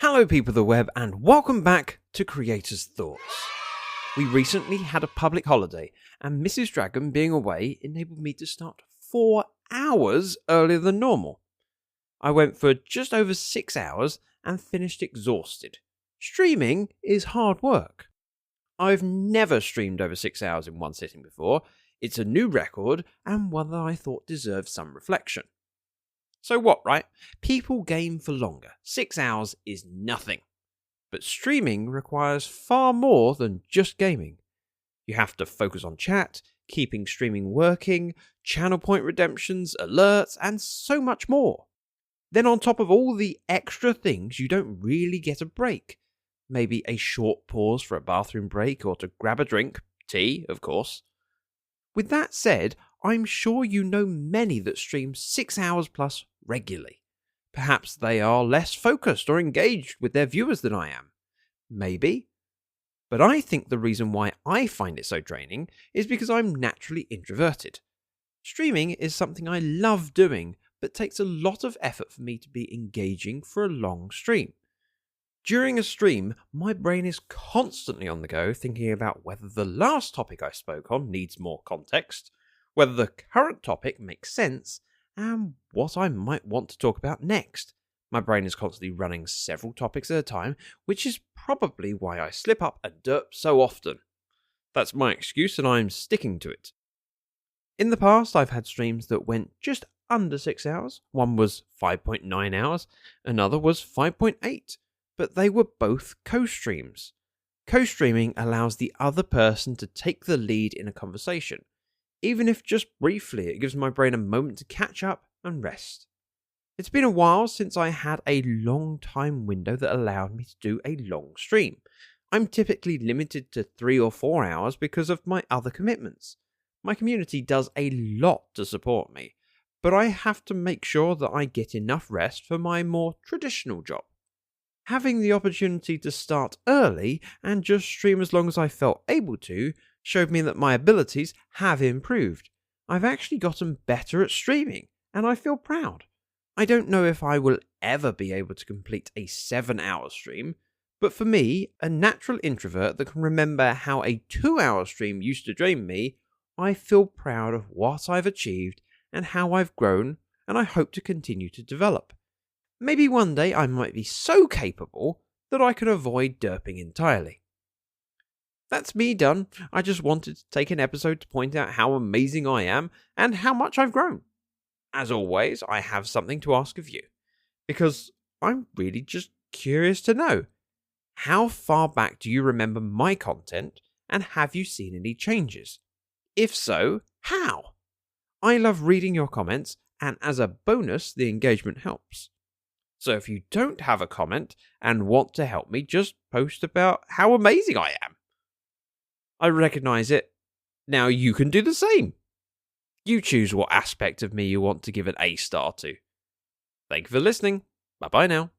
Hello people of the web and welcome back to Creators Thoughts. We recently had a public holiday and Mrs. Dragon being away enabled me to start 4 hours earlier than normal. I went for just over 6 hours and finished exhausted. Streaming is hard work. I've never streamed over 6 hours in one sitting before. It's a new record and one that I thought deserved some reflection. So what, right? People game for longer. 6 hours is nothing. But streaming requires far more than just gaming. You have to focus on chat, keeping streaming working, channel point redemptions, alerts, and so much more. Then on top of all the extra things, you don't really get a break. Maybe a short pause for a bathroom break or to grab a drink, tea, of course. With that said, I'm sure you know many that stream 6 hours plus regularly. Perhaps they are less focused or engaged with their viewers than I am. Maybe. But I think the reason why I find it so draining is because I'm naturally introverted. Streaming is something I love doing, but takes a lot of effort for me to be engaging for a long stream. During a stream, my brain is constantly on the go thinking about whether the last topic I spoke on needs more context, whether the current topic makes sense, and what I might want to talk about next. My brain is constantly running several topics at a time, which is probably why I slip up and derp so often. That's my excuse and I'm sticking to it. In the past, I've had streams that went just under 6 hours. One was 5.9 hours, another was 5.8, but they were both co-streams. Co-streaming allows the other person to take the lead in a conversation. Even if just briefly, it gives my brain a moment to catch up and rest. It's been a while since I had a long time window that allowed me to do a long stream. I'm typically limited to 3 or 4 hours because of my other commitments. My community does a lot to support me, but I have to make sure that I get enough rest for my more traditional job. Having the opportunity to start early and just stream as long as I felt able to showed me that my abilities have improved. I've actually gotten better at streaming, and I feel proud. I don't know if I will ever be able to complete a 7-hour stream, but for me, a natural introvert that can remember how a 2-hour stream used to drain me, I feel proud of what I've achieved and how I've grown, and I hope to continue to develop. Maybe one day I might be so capable that I can avoid derping entirely. That's me done. I just wanted to take an episode to point out how amazing I am and how much I've grown. As always, I have something to ask of you, because I'm really just curious to know, how far back do you remember my content and have you seen any changes? If so, how? I love reading your comments, and as a bonus, the engagement helps. So if you don't have a comment and want to help me, just post about how amazing I am. I recognise it. Now you can do the same. You choose what aspect of me you want to give an A star to. Thank you for listening. Bye bye now.